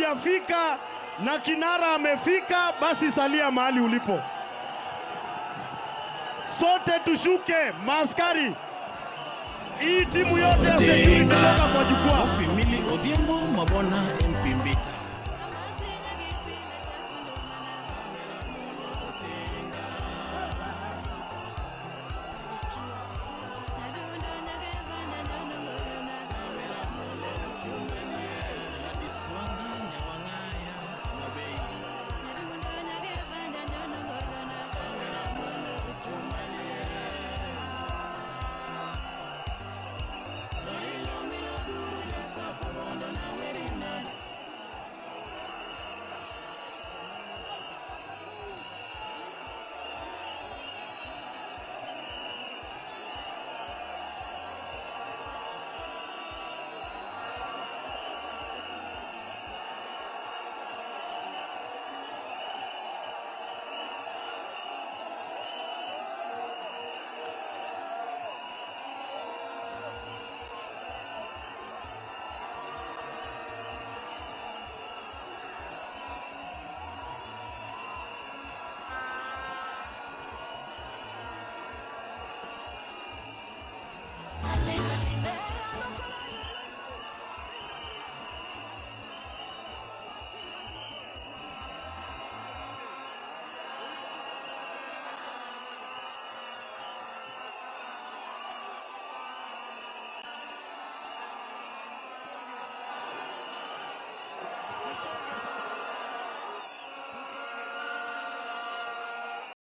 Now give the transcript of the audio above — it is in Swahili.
hujafika na kinara amefika, basi salia mahali ulipo. Sote tushuke, maaskari. Hii timu yote ya security toka kwa jukwaa.